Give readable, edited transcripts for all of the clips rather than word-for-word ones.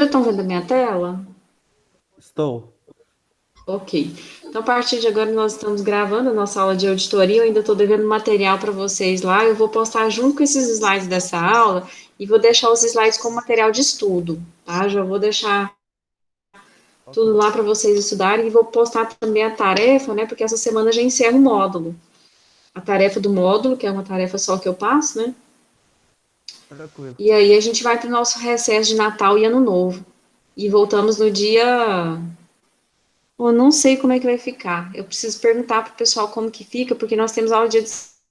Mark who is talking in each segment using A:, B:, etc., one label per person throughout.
A: estão vendo a minha tela?
B: Estou.
A: Ok. Então, a partir de agora, nós estamos gravando a nossa aula de auditoria. Eu ainda estou devendo material para vocês lá. Eu vou postar junto com esses slides dessa aula e vou deixar os slides como material de estudo, tá? Já vou deixar
B: Ok.
A: tudo lá para vocês estudarem e vou postar também a tarefa, né? Porque essa semana já encerra o módulo. A tarefa do módulo, que é uma tarefa só que eu passo, né?
B: Tranquilo.
A: E aí a gente vai para o nosso recesso de Natal e Ano Novo. E voltamos no dia. Eu não sei como é que vai ficar. Eu preciso perguntar para o pessoal como que fica, porque nós temos aula dia de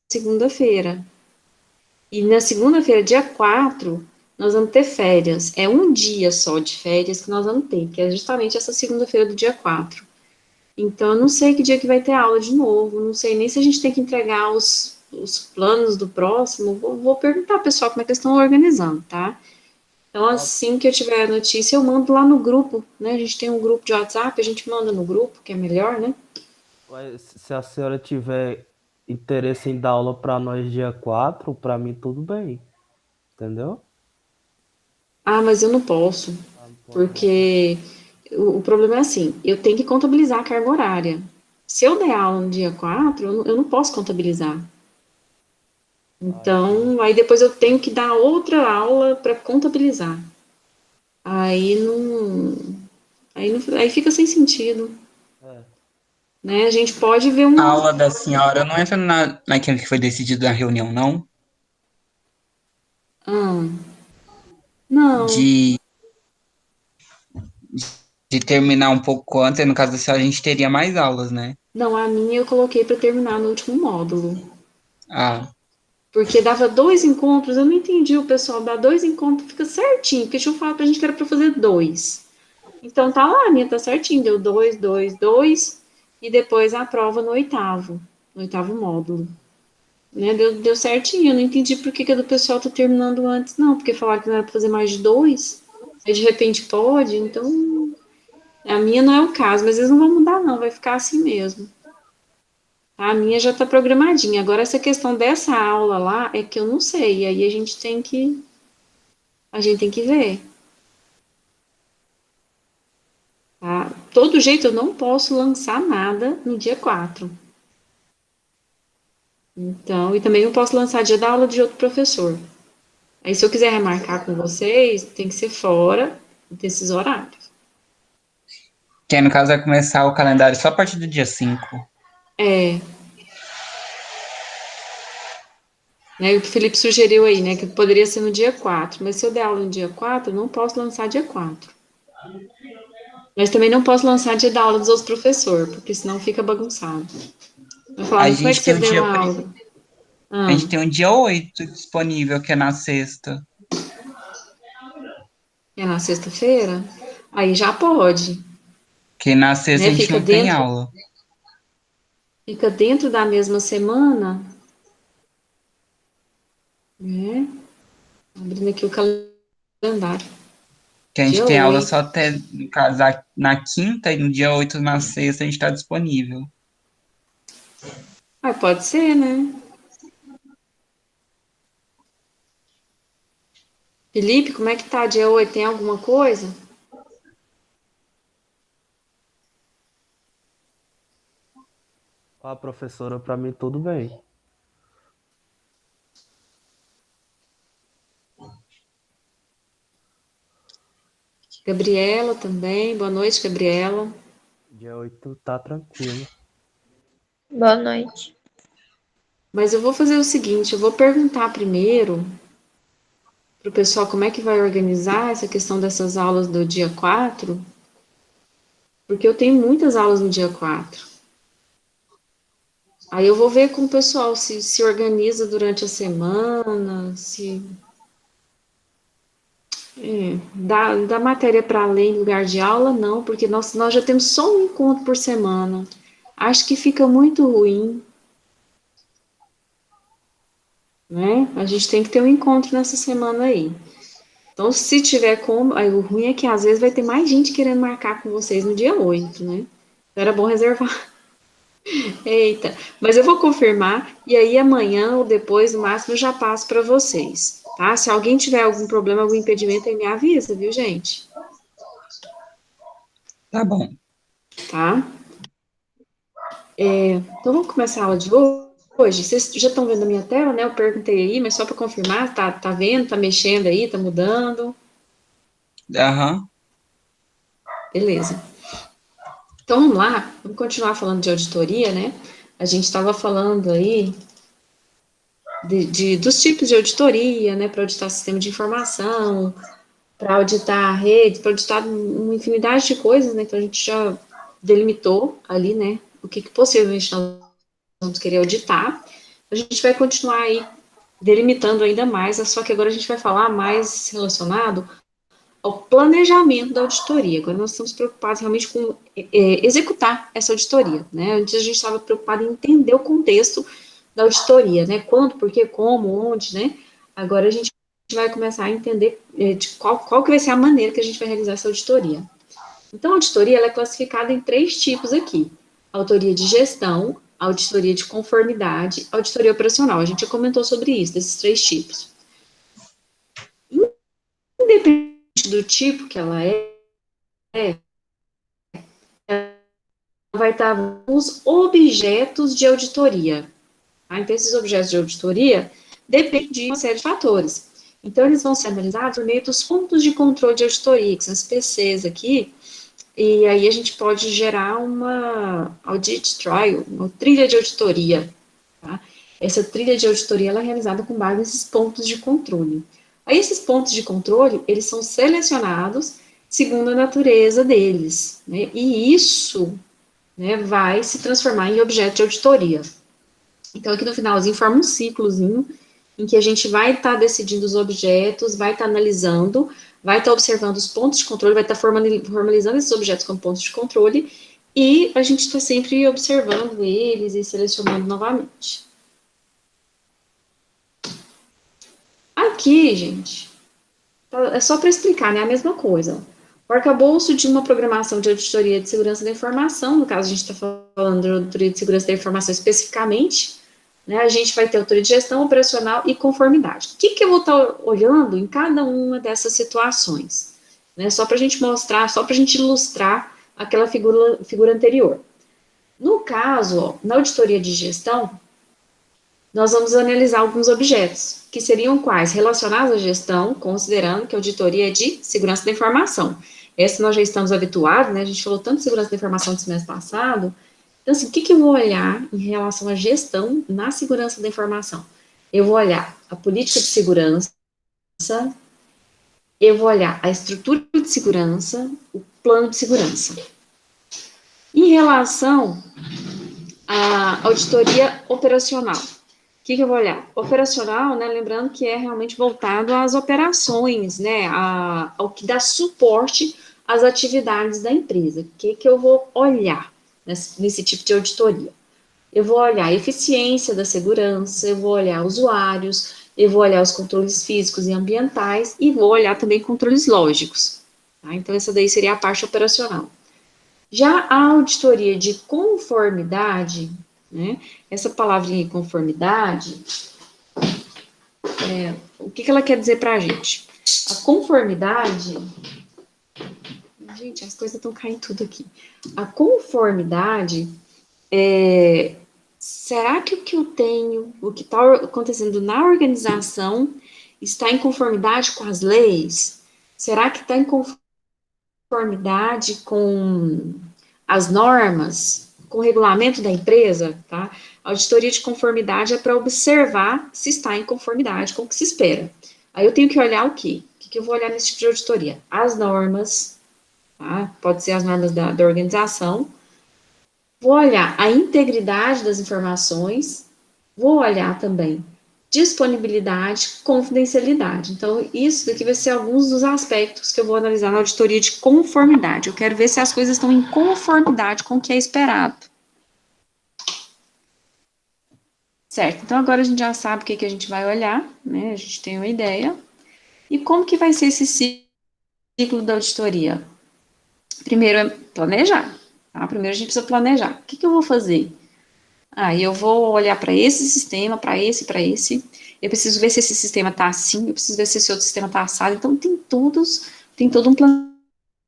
A: segunda-feira. E na segunda-feira, dia 4, nós vamos ter férias. É um dia só de férias que nós vamos ter, que é justamente essa segunda-feira do dia 4. Então, eu não sei que dia que vai ter aula de novo. Não sei nem se a gente tem que entregar os planos do próximo. Vou perguntar ao pessoal como é que eles estão organizando, tá? Então,
B: Ó,
A: assim que eu tiver a notícia, eu mando lá no grupo, né? A gente tem um grupo de WhatsApp, a gente manda no grupo, que é melhor, né?
B: mas se a senhora tiver interesse em dar aula para nós dia 4, para mim tudo bem. Entendeu?
A: Ah, mas eu não posso,
B: Ah, não pode não.
A: porque o problema é assim, eu tenho que contabilizar a carga horária. Se eu der aula no dia 4, eu não posso contabilizar.
B: Ah, entendi.
A: Então, aí depois eu tenho que dar outra aula para contabilizar. Aí aí fica sem sentido,
B: É.
A: né? A gente pode ver
C: A
A: uma.
C: aula da senhora não entra naquilo que foi decidido na reunião, não?
A: Ah, não,
C: De, de terminar um pouco antes, no caso da senhora, a gente teria mais aulas, né?
A: não, a minha eu coloquei para terminar no último módulo.
C: Ah,
A: Porque dava dois encontros, eu não entendi o pessoal dar dois encontros, fica certinho, porque tinha falado pra gente que era para fazer dois. Então tá lá, a minha tá certinho, deu dois, dois, dois, e depois a prova no oitavo módulo. Né? Deu certinho, eu não entendi por que a do pessoal tá terminando antes, não, porque falaram que não era pra fazer mais de dois, aí de repente pode, então a minha não é o caso, mas eles não vão mudar, não, vai ficar assim mesmo. A minha já tá programadinha. Agora, essa questão dessa aula lá é que eu não sei, e aí a gente tem que ver. Tá? Todo jeito, eu não posso lançar nada no dia 4. Então, e também não posso lançar dia da aula de outro professor. Aí, se eu quiser remarcar com vocês, tem que ser fora desses horários.
C: que aí no caso vai começar o calendário só a partir do dia 5.
A: É, né, o que o Felipe sugeriu aí, né, que poderia ser no dia 4. Mas se eu der aula no dia 4, eu não posso lançar dia 4. Mas também não posso lançar dia da aula dos outros professores, porque senão fica bagunçado. Vai falar,
C: A
A: mas como é que
C: gente tem
A: você
C: o
A: deu
C: dia,
A: a aula?
C: a
A: Ah,
C: gente tem o dia 8 disponível, que é na sexta.
A: é na sexta-feira? Aí já pode,
C: Que na sexta
A: né?
C: a gente
A: Fica
C: não tem
A: dentro,
C: aula.
A: fica dentro da mesma semana, né? Abrindo aqui o calendário.
C: Que a gente
A: Dia
C: tem aula só
A: 8.
C: até, no caso, na quinta e no dia 8 na sexta a gente está disponível.
A: Ah, pode ser, né? Felipe, como é que tá dia 8? Tem alguma coisa?
B: Ah, professora, para mim tudo bem.
A: Gabriela também. Boa noite, Gabriela.
B: Dia 8 tá tranquilo.
D: Boa noite.
A: Mas eu vou fazer o seguinte, eu vou perguntar primeiro pro pessoal como é que vai organizar essa questão dessas aulas do dia 4, porque eu tenho muitas aulas no dia 4. Aí eu vou ver com o pessoal se organiza durante a semana, se dá matéria para além do lugar de aula, não, porque nós já temos só um encontro por semana. Acho que fica muito ruim, né? A gente tem que ter um encontro nessa semana aí. Então, se tiver como, aí o ruim é que às vezes vai ter mais gente querendo marcar com vocês no dia 8, né? Então era bom reservar. Eita, mas eu vou confirmar e aí amanhã ou depois, no máximo, eu já passo para vocês, tá? Se alguém tiver algum problema, algum impedimento, aí me avisa, viu, gente?
C: Tá bom.
A: tá? Então, vamos começar a aula de hoje. Vocês já estão vendo a minha tela, né? Eu perguntei aí, mas só para confirmar, tá vendo? Tá mexendo aí? Tá mudando?
C: Aham.
A: Beleza. Então, vamos lá. Vamos continuar falando de auditoria, né? A gente estava falando aí dos tipos de auditoria, né? Para auditar sistema de informação, para auditar redes, para auditar uma infinidade de coisas, né? Então, a gente já delimitou ali, né? O que possivelmente nós vamos querer auditar. A gente vai continuar aí delimitando ainda mais, só que agora a gente vai falar mais relacionado ao planejamento da auditoria. Agora nós estamos preocupados realmente com executar essa auditoria, né? Antes a gente estava preocupado em entender o contexto da auditoria, né? Quando, por quê, como, onde, né? Agora a gente vai começar a entender de qual que vai ser a maneira que a gente vai realizar essa auditoria. Então, a auditoria ela é classificada em 3 tipos aqui: auditoria de gestão, auditoria de conformidade, auditoria operacional. A gente já comentou sobre isso, desses 3 tipos. Independente do tipo que ela vai estar os objetos de auditoria. Tá? Então, esses objetos de auditoria dependem de uma série de fatores. Então, eles vão ser analisados por meio dos pontos de controle de auditoria, que são os PCs aqui, e aí a gente pode gerar uma audit trial, uma trilha de auditoria. Tá? Essa trilha de auditoria ela é realizada com base nesses pontos de controle. Aí esses pontos de controle, eles são selecionados segundo a natureza deles, né? E isso, né, vai se transformar em objeto de auditoria. Então, aqui no finalzinho, forma um ciclozinho em que a gente vai estar decidindo os objetos, vai estar analisando, vai estar observando os pontos de controle, vai estar formalizando esses objetos como pontos de controle, e a gente está sempre observando eles e selecionando novamente. Aqui, gente, é só para explicar, né? A mesma coisa. O arcabouço de uma programação de auditoria de segurança da informação, no caso a gente está falando de auditoria de segurança da informação especificamente, né? A gente vai ter auditoria de gestão operacional e conformidade. O que eu vou estar olhando em cada uma dessas situações? Né? Só para a gente mostrar, só para a gente ilustrar aquela figura anterior. No caso, ó, na auditoria de gestão, nós vamos analisar alguns objetos, que seriam quais? Relacionados à gestão, considerando que a auditoria é de segurança da informação. Essa nós já estamos habituados, né? A gente falou tanto de segurança da informação no semestre passado. Então, assim, o que eu vou olhar em relação à gestão na segurança da informação? Eu vou olhar a política de segurança, eu vou olhar a estrutura de segurança, o plano de segurança. Em relação à auditoria operacional, o que eu vou olhar? Operacional, né, lembrando que é realmente voltado às operações, né, ao que dá suporte às atividades da empresa. O que eu vou olhar nesse tipo de auditoria? Eu vou olhar a eficiência da segurança, eu vou olhar usuários, eu vou olhar os controles físicos e ambientais e vou olhar também controles lógicos. Tá? Então, essa daí seria a parte operacional. Já a auditoria de conformidade, né, essa palavrinha conformidade, o que ela quer dizer para a gente? A conformidade, gente, as coisas estão caindo tudo aqui. A conformidade será que o que eu tenho, o que está acontecendo na organização está em conformidade com as leis? Será que está em conformidade com as normas, com o regulamento da empresa, tá? A auditoria de conformidade é para observar se está em conformidade com o que se espera. Aí eu tenho que olhar o quê? O que eu vou olhar nesse tipo de auditoria? As normas, tá? Pode ser as normas da organização. Vou olhar a integridade das informações, vou olhar também disponibilidade, confidencialidade. Então, isso daqui vai ser alguns dos aspectos que eu vou analisar na auditoria de conformidade. Eu quero ver se as coisas estão em conformidade com o que é esperado. Certo, então agora a gente já sabe o que a gente vai olhar, né? A gente tem uma ideia. E como que vai ser esse ciclo da auditoria? Primeiro é planejar, tá? Primeiro a gente precisa planejar. O que eu vou fazer? Eu vou olhar para esse sistema, para esse, eu preciso ver se esse sistema está assim, eu preciso ver se esse outro sistema está assado, então tem todo um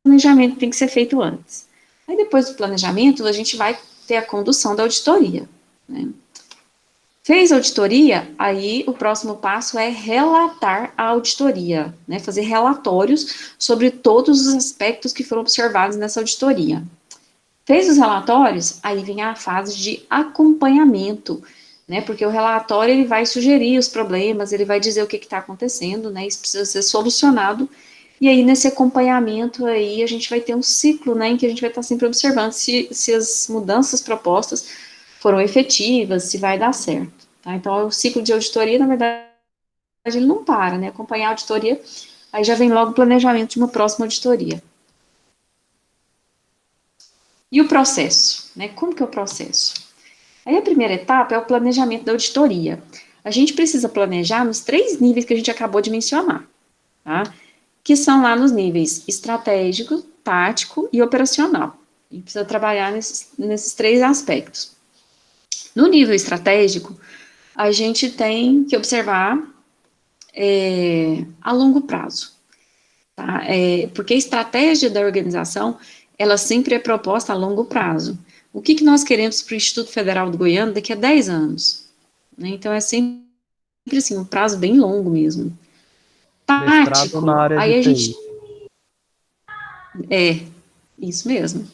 A: planejamento que tem que ser feito antes. Aí depois do planejamento, a gente vai ter a condução da auditoria, né? Fez a auditoria, aí o próximo passo é relatar a auditoria, né? Fazer relatórios sobre todos os aspectos que foram observados nessa auditoria. Fez os relatórios, aí vem a fase de acompanhamento, né? Porque o relatório ele vai sugerir os problemas, ele vai dizer o que está acontecendo, né? Isso precisa ser solucionado. E aí, nesse acompanhamento aí, a gente vai ter um ciclo, né, em que a gente vai estar sempre observando se as mudanças propostas foram efetivas, se vai dar certo, tá? Então, o ciclo de auditoria, na verdade, ele não para, né? Acompanhar a auditoria, aí já vem logo o planejamento de uma próxima auditoria. E o processo, né? Como que é o processo? Aí a primeira etapa é o planejamento da auditoria. A gente precisa planejar nos 3 níveis que a gente acabou de mencionar, tá? Que são lá nos níveis estratégico, tático e operacional. A gente precisa trabalhar nesses 3 aspectos. No nível estratégico, a gente tem que observar a longo prazo, tá? Porque a estratégia da organização, ela sempre é proposta a longo prazo. O que nós queremos para o Instituto Federal do Goiânia daqui a 10 anos? Né? Então, é sempre assim, um prazo bem longo mesmo.
B: Mestrado na
A: Tático,
B: área de
A: aí a gente...
B: TI.
A: Isso mesmo.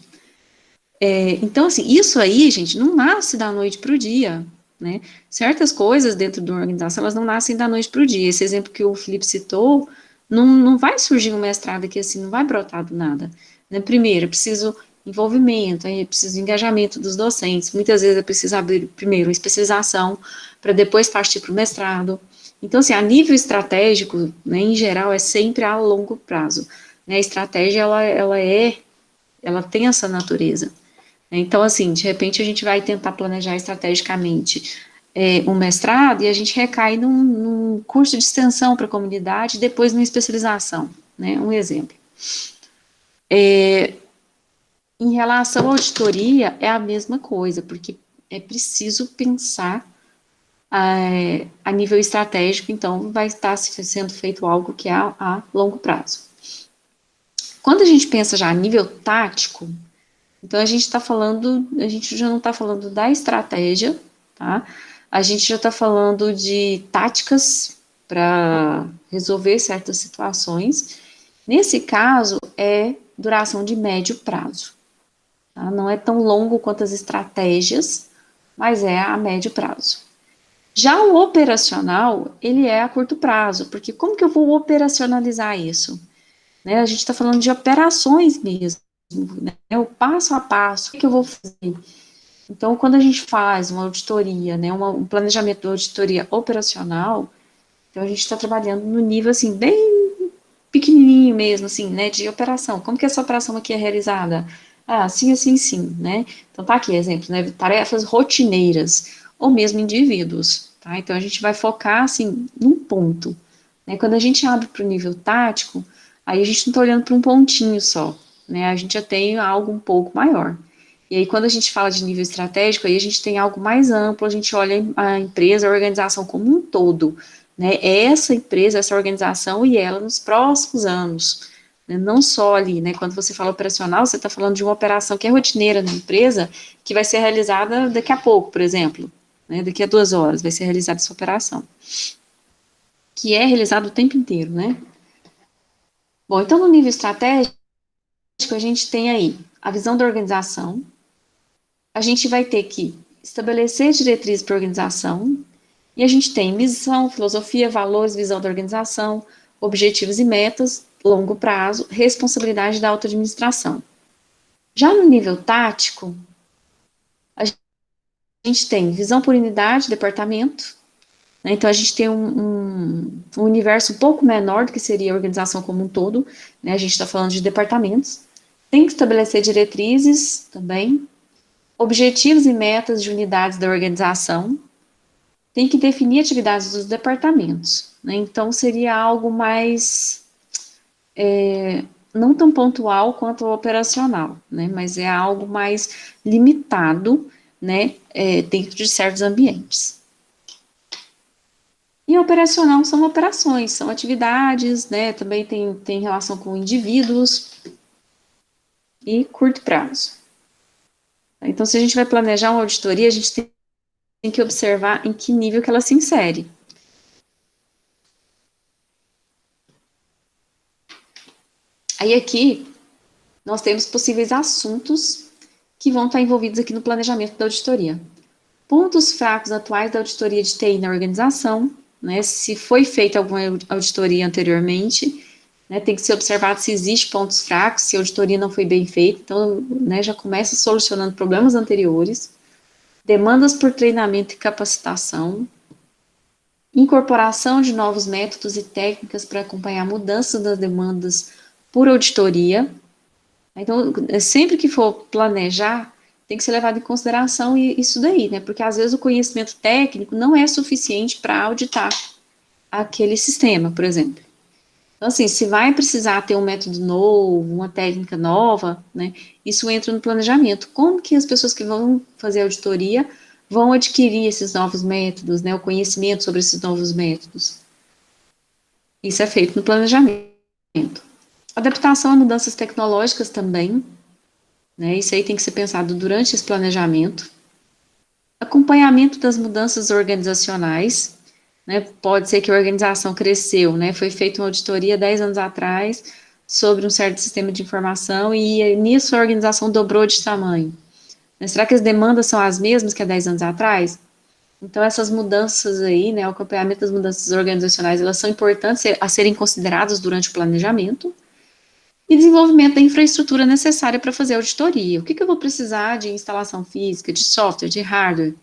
A: Então, assim, isso aí, gente, não nasce da noite para o dia, né? Certas coisas dentro de uma organização, elas não nascem da noite para o dia. Esse exemplo que o Felipe citou, não vai surgir um mestrado aqui assim, não vai brotar do nada. Né? Primeiro, é preciso envolvimento, aí é preciso engajamento dos docentes. Muitas vezes é preciso abrir primeiro uma especialização, para depois partir para o mestrado. Então, assim, a nível estratégico, né, em geral, é sempre a longo prazo. Né? A estratégia, ela tem essa natureza. Então, assim, de repente a gente vai tentar planejar estrategicamente um mestrado e a gente recai num curso de extensão para a comunidade, depois numa especialização, né? Um exemplo. Em relação à auditoria, é a mesma coisa, porque é preciso pensar a nível estratégico, então vai estar sendo feito algo que é a longo prazo. Quando a gente pensa já a nível tático, então, a gente já não está falando da estratégia, tá? A gente já está falando de táticas para resolver certas situações. Nesse caso, é duração de médio prazo, tá? Não é tão longo quanto as estratégias, mas é a médio prazo. Já o operacional, ele é a curto prazo, porque como que eu vou operacionalizar isso? Né? A gente está falando de operações mesmo, né? O passo a passo, o que eu vou fazer? Então, quando a gente faz uma auditoria, né, um planejamento de auditoria operacional, então a gente está trabalhando no nível, assim, bem pequenininho mesmo, assim, né, de operação. Como que essa operação aqui é realizada? Ah, assim, assim, sim, né? Então, tá aqui, exemplo, né, tarefas rotineiras, ou mesmo indivíduos, tá? Então, a gente vai focar, assim, num ponto, né? Quando a gente abre para o nível tático, aí a gente não está olhando para um pontinho só, né? A gente já tem algo um pouco maior. E aí, quando a gente fala de nível estratégico, aí a gente tem algo mais amplo, a gente olha a empresa, a organização como um todo, né? Essa empresa, essa organização e ela nos próximos anos, né? Não só ali, né? Quando você fala operacional, você está falando de uma operação que é rotineira na empresa, que vai ser realizada daqui a pouco, por exemplo, né? Daqui a 2 horas vai ser realizada essa operação, que é realizada o tempo inteiro, né? Bom, então no nível estratégico, a gente tem aí a visão da organização, a gente vai ter que estabelecer diretrizes para a organização, e a gente tem missão, filosofia, valores, visão da organização, objetivos e metas, longo prazo, responsabilidade da auto-administração. Já no nível tático, a gente tem visão por unidade, departamento, né? Então a gente tem um universo um pouco menor do que seria a organização como um todo, né? A gente está falando de departamentos. Tem que estabelecer diretrizes também, objetivos e metas de unidades da organização, tem que definir atividades dos departamentos, né? Então seria algo mais não tão pontual quanto o operacional, né? Mas é algo mais limitado, né? Dentro de certos ambientes. E operacional são operações, são atividades, né? Também tem relação com indivíduos. e curto prazo. Então, se a gente vai planejar uma auditoria, a gente tem que observar em que nível que ela se insere. Aí aqui, nós temos possíveis assuntos que vão estar envolvidos aqui no planejamento da auditoria. Pontos fracos atuais da auditoria de TI na organização, né, se foi feita alguma auditoria anteriormente, né, tem que ser observado se existe pontos fracos, se a auditoria não foi bem feita, então, né, já começa solucionando problemas anteriores, demandas por treinamento e capacitação, incorporação de novos métodos e técnicas para acompanhar a mudança das demandas por auditoria. Então, sempre que for planejar, tem que ser levado em consideração isso daí, né? Porque às vezes o conhecimento técnico não é suficiente para auditar aquele sistema, por exemplo. Então, assim, se vai precisar ter um método novo, uma técnica nova, né? Isso entra no planejamento. Como que as pessoas que vão fazer auditoria vão adquirir esses novos métodos, né? O conhecimento sobre esses novos métodos. Isso é feito no planejamento. Adaptação a mudanças tecnológicas também, né? Isso aí tem que ser pensado durante esse planejamento. Acompanhamento das mudanças organizacionais, né? Pode ser que a organização cresceu, né? Foi feita uma auditoria 10 anos atrás sobre um certo sistema de informação e nisso a organização dobrou de tamanho. Né? Será que as demandas são as mesmas que há 10 anos atrás? Então, essas mudanças aí, né, o acompanhamento das mudanças organizacionais, elas são importantes a serem consideradas durante o planejamento. E desenvolvimento da infraestrutura necessária para fazer a auditoria. O que eu vou precisar de instalação física, de software, de hardware?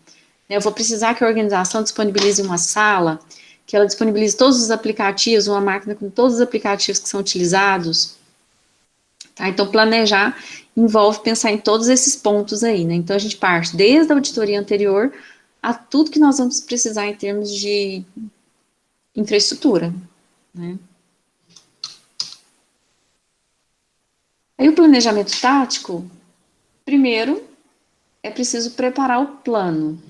A: Eu vou precisar que a organização disponibilize uma sala, que ela disponibilize todos os aplicativos, uma máquina com todos os aplicativos que são utilizados. Tá? Então, planejar envolve pensar em todos esses pontos aí, né? Então, a gente parte desde a auditoria anterior a tudo que nós vamos precisar em termos de infraestrutura, né? Aí o planejamento tático, primeiro, é preciso preparar o plano.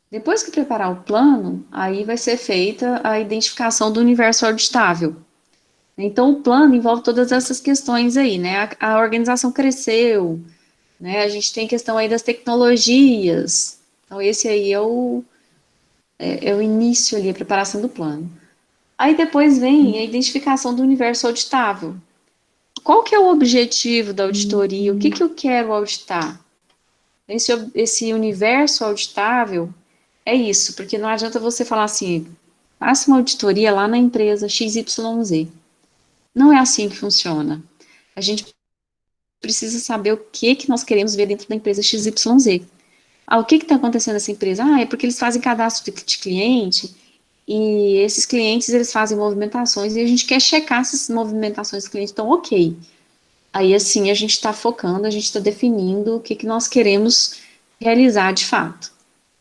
A: Depois que preparar o plano, aí vai ser feita a identificação do universo auditável. Então, o plano envolve todas essas questões aí, né? A organização cresceu, né? A gente tem questão aí das tecnologias. Então, esse aí é o início ali, a preparação do plano. Aí depois vem a identificação do universo auditável. Qual que é o objetivo da auditoria? O que eu quero auditar? Esse universo auditável é isso, porque não adianta você falar assim, faça uma auditoria lá na empresa XYZ. Não é assim que funciona. A gente precisa saber o que nós queremos ver dentro da empresa XYZ. O que está acontecendo nessa empresa? É porque eles fazem cadastro de cliente e esses clientes, eles fazem movimentações e a gente quer checar se essas movimentações dos clientes estão ok. Aí, assim, a gente está focando, a gente está definindo o que nós queremos realizar de fato.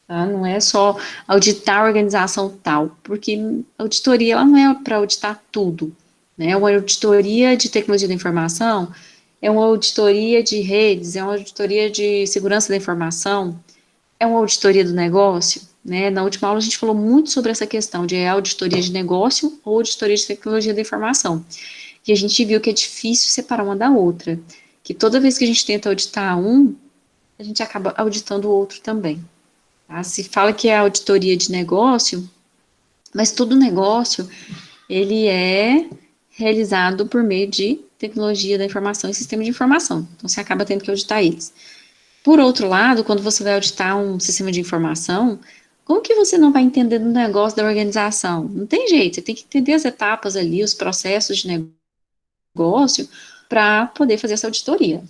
A: Tá? Não é só auditar a organização tal, porque a auditoria ela não é para auditar tudo. Né? Uma auditoria de tecnologia da informação é uma auditoria de redes, é uma auditoria de segurança da informação, é uma auditoria do negócio. Né? Na última aula a gente falou muito sobre essa questão de auditoria de negócio ou auditoria de tecnologia da informação. E a gente viu que é difícil separar uma da outra, que toda vez que a gente tenta auditar um, a gente acaba auditando o outro também. Tá? Se fala que é auditoria de negócio, mas todo negócio, ele é realizado por meio de tecnologia da informação e sistema de informação, então você acaba tendo que auditar eles. Por outro lado, quando você vai auditar um sistema de informação, como que você não vai entender do negócio da organização? Não tem jeito, você tem que entender as etapas ali, os processos de negócio, para poder fazer essa auditoria.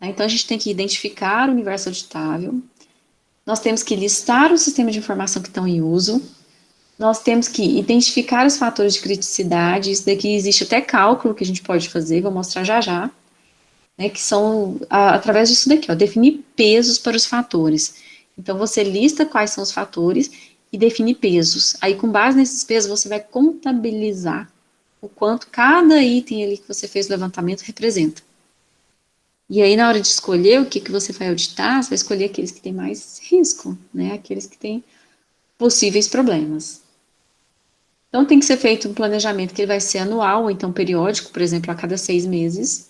A: Então, a gente tem que identificar o universo auditável, nós temos que listar os sistemas de informação que estão em uso, nós temos que identificar os fatores de criticidade, isso daqui existe até cálculo que a gente pode fazer, vou mostrar já já, né, que são, através disso daqui, ó, definir pesos para os fatores. Então, você lista quais são os fatores e define pesos. Aí, com base nesses pesos, você vai contabilizar o quanto cada item ali que você fez o levantamento representa. E aí, na hora de escolher o que você vai auditar, você vai escolher aqueles que têm mais risco, né, aqueles que têm possíveis problemas. Então, tem que ser feito um planejamento que ele vai ser anual, ou então periódico, por exemplo, a cada 6 meses.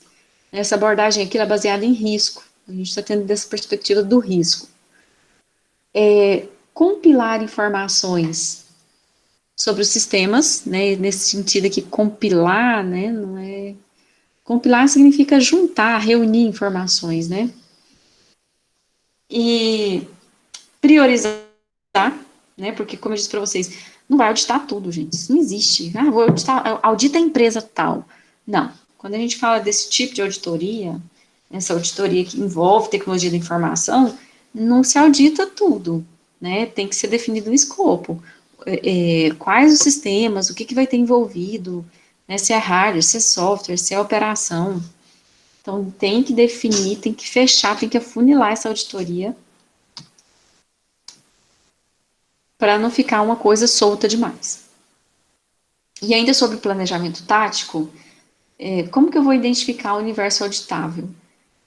A: Essa abordagem aqui ela é baseada em risco. A gente está tendo dessa perspectiva do risco. Compilar informações sobre os sistemas, né, nesse sentido aqui, compilar, né, não é... Compilar significa juntar, reunir informações, né, e priorizar, né, porque, como eu disse para vocês, não vai auditar tudo, gente, isso não existe. Ah, vou auditar, audita a empresa tal. Não, quando a gente fala desse tipo de auditoria, essa auditoria que envolve tecnologia da informação, não se audita tudo, né, tem que ser definido um escopo. Quais os sistemas, o que, que vai ter envolvido, né, se é hardware, se é software, se é operação. Então, tem que definir, tem que fechar, tem que afunilar essa auditoria para não ficar uma coisa solta demais. E ainda sobre o planejamento tático, como que eu vou identificar o universo auditável?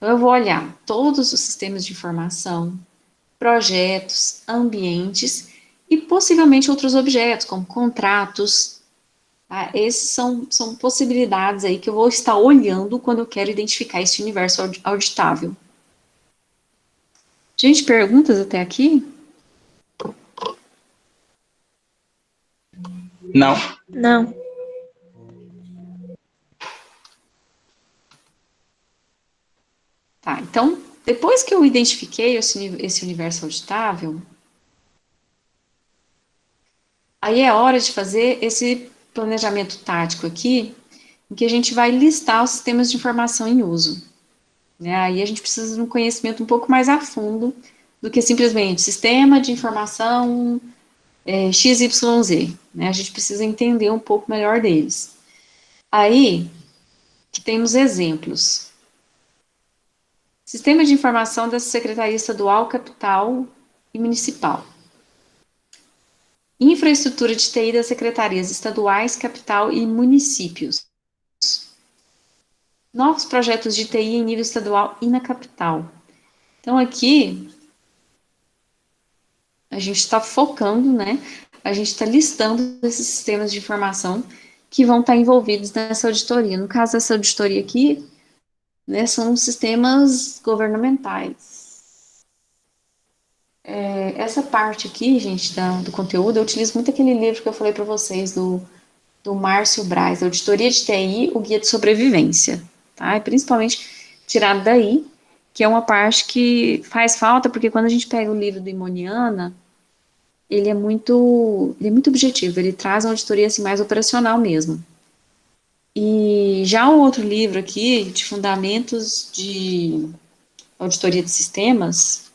A: Eu vou olhar todos os sistemas de informação, projetos, ambientes e possivelmente outros objetos, como contratos. Tá? Esses são possibilidades aí que eu vou estar olhando quando eu quero identificar esse universo auditável. Gente, perguntas até aqui?
C: Não.
D: Não.
A: Tá, então, depois que eu identifiquei esse universo auditável, aí é hora de fazer esse planejamento tático aqui, em que a gente vai listar os sistemas de informação em uso. Né? Aí a gente precisa de um conhecimento um pouco mais a fundo do que simplesmente sistema de informação XYZ. Né? A gente precisa entender um pouco melhor deles. Aí, que temos exemplos. Sistema de informação da Secretaria Estadual, Capital e Municipal. Infraestrutura de TI das secretarias estaduais, capital e municípios. Novos projetos de TI em nível estadual e na capital. Então, aqui, a gente está focando, né? A gente está listando esses sistemas de informação que vão estar envolvidos nessa auditoria. No caso dessa auditoria aqui, né, são sistemas governamentais. Essa parte aqui, gente, do conteúdo, eu utilizo muito aquele livro que eu falei para vocês, do Márcio Braz, Auditoria de TI, o Guia de Sobrevivência, tá? E principalmente tirado daí, que é uma parte que faz falta, porque quando a gente pega o livro do Imoniana, ele é muito objetivo, ele traz uma auditoria assim, mais operacional mesmo. E já o outro livro aqui, de Fundamentos de Auditoria de Sistemas,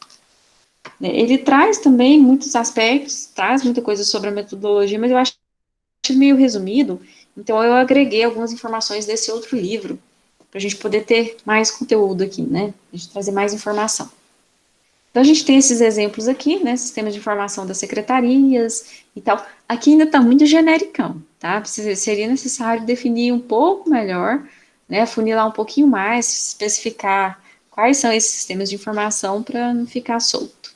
A: né, ele traz também muitos aspectos, traz muita coisa sobre a metodologia, mas eu acho meio resumido, então eu agreguei algumas informações desse outro livro, para a gente poder ter mais conteúdo aqui, né, a gente trazer mais informação. Então, a gente tem esses exemplos aqui, né, sistemas de informação das secretarias e tal. Aqui ainda está muito genericão, tá? Seria necessário definir um pouco melhor, né, funilar um pouquinho mais, especificar quais são esses sistemas de informação para não ficar solto.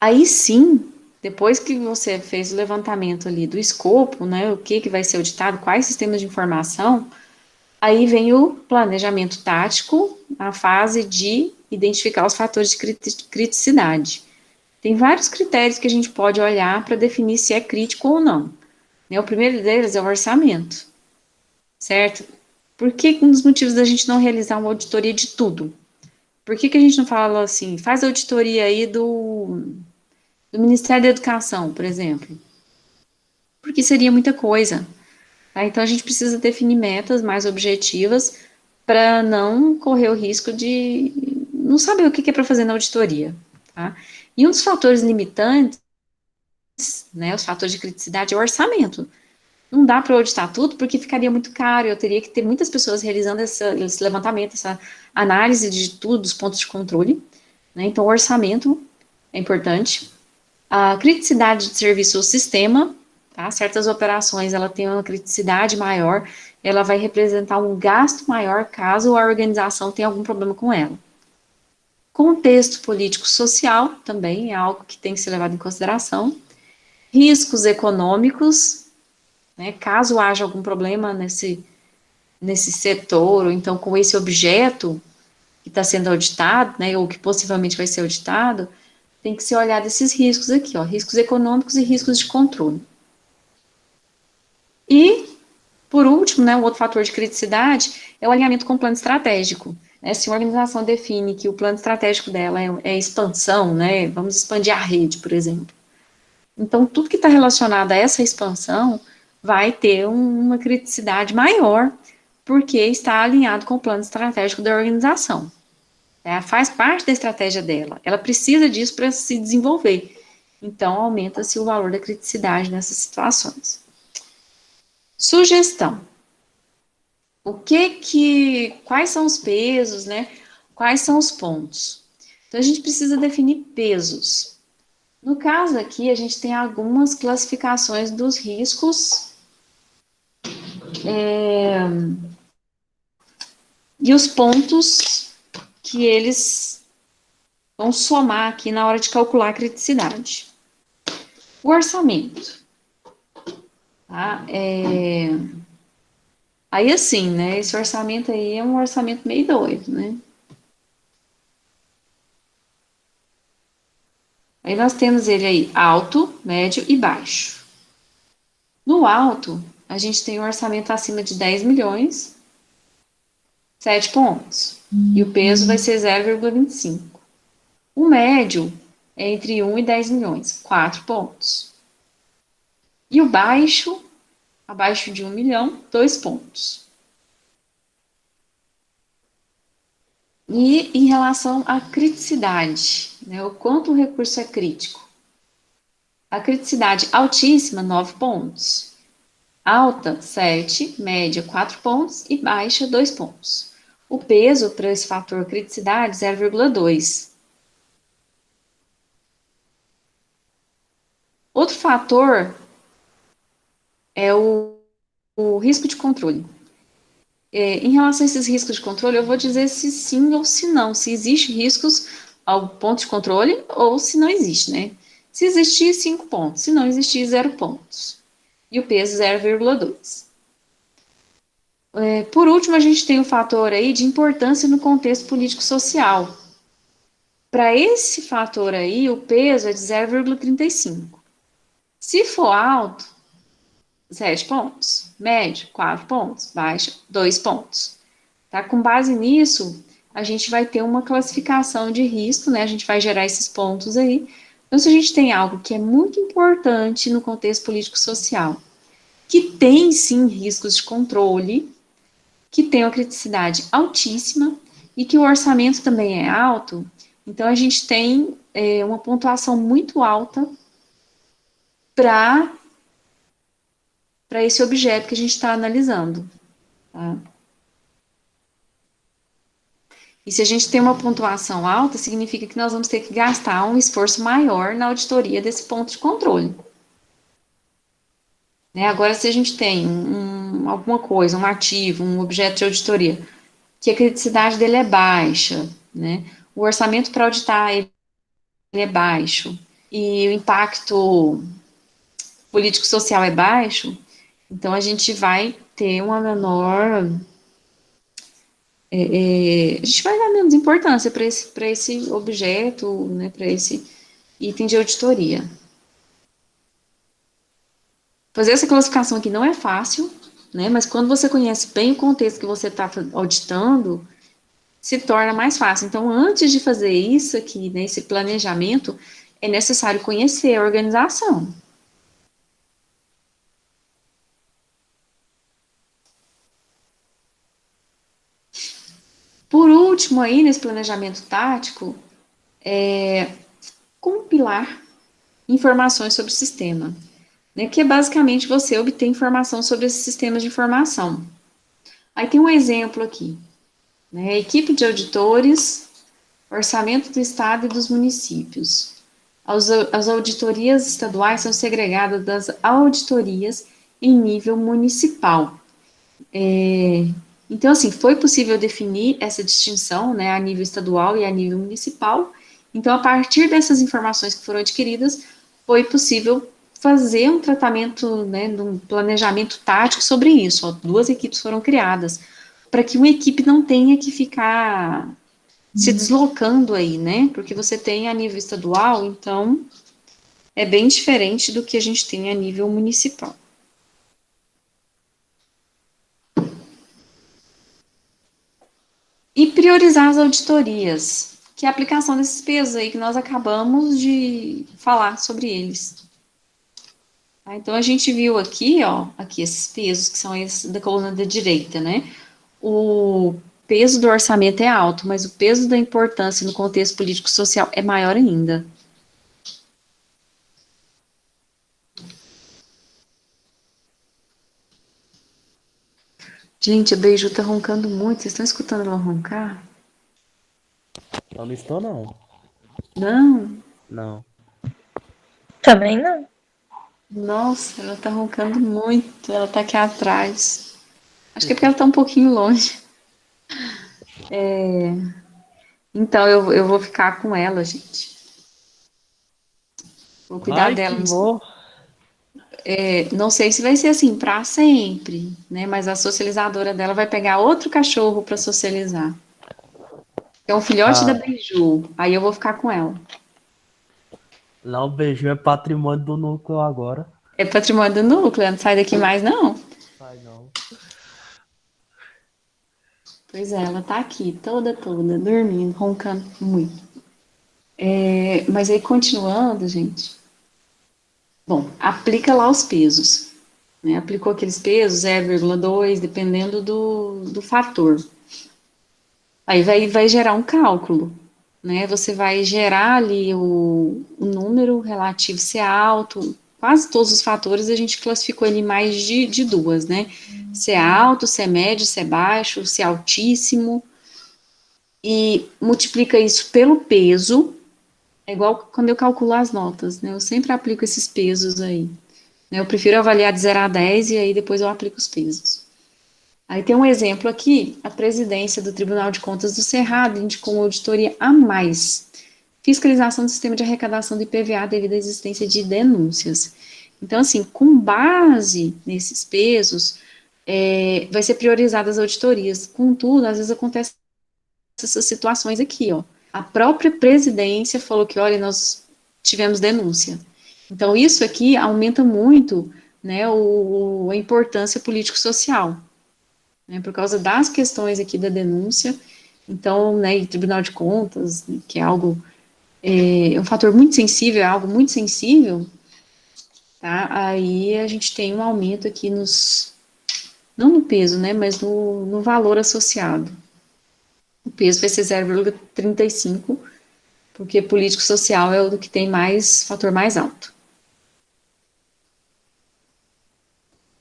A: Aí sim, depois que você fez o levantamento ali do escopo, né, o que vai ser auditado, quais sistemas de informação, aí vem o planejamento tático, a fase de identificar os fatores de criticidade. Tem vários critérios que a gente pode olhar para definir se é crítico ou não. O primeiro deles é o orçamento, certo? Por que um dos motivos da gente não realizar uma auditoria de tudo? Por que a gente não fala assim, faz a auditoria aí do Ministério da Educação, por exemplo? Porque seria muita coisa. Tá? Então, a gente precisa definir metas mais objetivas para não correr o risco de não saber o que é para fazer na auditoria. Tá? E um dos fatores limitantes, né, os fatores de criticidade, é o orçamento. Não dá para auditar tudo porque ficaria muito caro, eu teria que ter muitas pessoas realizando esse levantamento, essa análise de tudo, dos pontos de controle. Né? Então, o orçamento é importante. A criticidade de serviço ou sistema, tá? Certas operações, ela tem uma criticidade maior, ela vai representar um gasto maior caso a organização tenha algum problema com ela. Contexto político-social também é algo que tem que ser levado em consideração. Riscos econômicos, né, caso haja algum problema nesse setor, ou então com esse objeto que está sendo auditado, né, ou que possivelmente vai ser auditado, tem que ser olhado esses riscos aqui, ó, riscos econômicos e riscos de controle. E, por último, né, o outro fator de criticidade é o alinhamento com o plano estratégico. Né, se uma organização define que o plano estratégico dela é expansão, né, vamos expandir a rede, por exemplo. Então, tudo que está relacionado a essa expansão vai ter uma criticidade maior, porque está alinhado com o plano estratégico da organização. Né? Faz parte da estratégia dela. Ela precisa disso para se desenvolver. Então, aumenta-se o valor da criticidade nessas situações. Sugestão. Quais são os pesos, né? Quais são os pontos? Então, a gente precisa definir pesos. No caso aqui, a gente tem algumas classificações dos riscos e os pontos que eles vão somar aqui na hora de calcular a criticidade. O orçamento. Tá? Aí assim, né, esse orçamento aí é um orçamento meio doido, né? Aí nós temos ele aí alto, médio e baixo. No alto, a gente tem um orçamento acima de 10 milhões, 7 pontos. E o peso vai ser 0,25. O médio é entre 1 e 10 milhões, 4 pontos. E o baixo, abaixo de 1 milhão, 2 pontos. E em relação à criticidade, né, o quanto o recurso é crítico. A criticidade altíssima, 9 pontos. Alta, 7, média, 4 pontos e baixa, 2 pontos. O peso para esse fator criticidade, 0,2. Outro fator é o risco de controle. Em relação a esses riscos de controle, eu vou dizer se sim ou se não, se existe riscos ao ponto de controle ou se não existe, né? Se existir, 5 pontos, se não existir, 0 pontos. E o peso, 0,2. Por último, a gente tem o fator aí de importância no contexto político-social. Para esse fator aí, o peso é de 0,35. Se for alto, 7 pontos. Médio, 4 pontos. Baixa, 2 pontos. Tá? Com base nisso, a gente vai ter uma classificação de risco, né? A gente vai gerar esses pontos aí. Então, se a gente tem algo que é muito importante no contexto político-social, que tem, sim, riscos de controle, que tem uma criticidade altíssima e que o orçamento também é alto, então a gente tem uma pontuação muito alta para esse objeto que a gente está analisando. Tá? E se a gente tem uma pontuação alta, significa que nós vamos ter que gastar um esforço maior na auditoria desse ponto de controle. Né? Agora, se a gente tem alguma coisa, um ativo, um objeto de auditoria, que a criticidade dele é baixa, né? O orçamento para auditar ele é baixo, e o impacto político-social é baixo, então a gente vai ter uma menor... a gente vai dar menos importância para esse objeto, né, para esse item de auditoria. Fazer essa classificação aqui não é fácil, né, mas quando você conhece bem o contexto que você está auditando, se torna mais fácil. Então, antes de fazer isso aqui, né, esse planejamento, é necessário conhecer a organização. Por último, aí, nesse planejamento tático, compilar informações sobre o sistema, né, que é basicamente você obter informação sobre esses sistemas de informação. Aí tem um exemplo aqui, né, equipe de auditores, orçamento do Estado e dos municípios. As auditorias estaduais são segregadas das auditorias em nível municipal. Então, assim, foi possível definir essa distinção, né, a nível estadual e a nível municipal. Então, a partir dessas informações que foram adquiridas, foi possível fazer um tratamento, né, de um planejamento tático sobre isso. Ó, 2 equipes foram criadas, para que uma equipe não tenha que ficar se deslocando aí, né? Porque você tem a nível estadual, então é bem diferente do que a gente tem a nível municipal. E priorizar as auditorias, que é a aplicação desses pesos aí que nós acabamos de falar sobre eles. Tá? Então, a gente viu aqui, ó, aqui esses pesos, que são esses da coluna da direita, né? O peso do orçamento é alto, mas o peso da importância no contexto político-social é maior ainda. Gente, a Beiju tá roncando muito. Vocês estão escutando ela roncar?
B: Eu não estou, não.
A: Não.
B: Não.
D: Também não.
A: Nossa, ela tá roncando muito. Ela tá aqui atrás. Acho que é porque ela tá um pouquinho longe. Então, eu vou ficar com ela, gente. Vou cuidar
B: Ai,
A: dela.
B: que bom.
A: Não sei se vai ser assim para sempre, né? Mas a socializadora dela vai pegar outro cachorro para socializar. É um filhote da
B: Ah,
A: Beiju. Aí eu vou ficar com ela.
B: lá o beiju é patrimônio do núcleo agora.
A: É patrimônio do núcleo, não sai daqui mais, não.
B: Sai não.
A: Pois é, ela tá aqui, toda, dormindo, roncando muito. Mas aí, continuando, gente. Bom, aplica lá os pesos. Né? Aplicou aqueles pesos, 0,2, dependendo do fator. Aí vai gerar um cálculo, né? Você vai gerar ali o número relativo se é alto, quase todos os fatores a gente classificou ele em mais de duas, né? Se é alto, se é médio, se é baixo, se é altíssimo, e multiplica isso pelo peso, é igual quando eu calculo as notas, né? Eu sempre aplico esses pesos aí. Né? Eu prefiro avaliar de 0 a 10 e aí depois eu aplico os pesos. Aí tem um exemplo aqui, a presidência do Tribunal de Contas do Cerrado indicou uma auditoria a mais. Fiscalização do sistema de arrecadação do IPVA devido à existência de denúncias. Então, assim, com base nesses pesos, vai ser priorizadas as auditorias. Contudo, às vezes acontecem essas situações aqui, ó. A própria presidência falou que, olha, nós tivemos denúncia. Então, isso aqui aumenta muito, né, a importância político-social, né, por causa das questões aqui da denúncia. Então, né, e Tribunal de Contas, né, que é algo, um fator muito sensível, é algo muito sensível, tá? Aí a gente tem um aumento aqui não no peso, né, mas no valor associado. O peso vai ser 0,35, porque político-social é o do que tem mais, fator mais alto.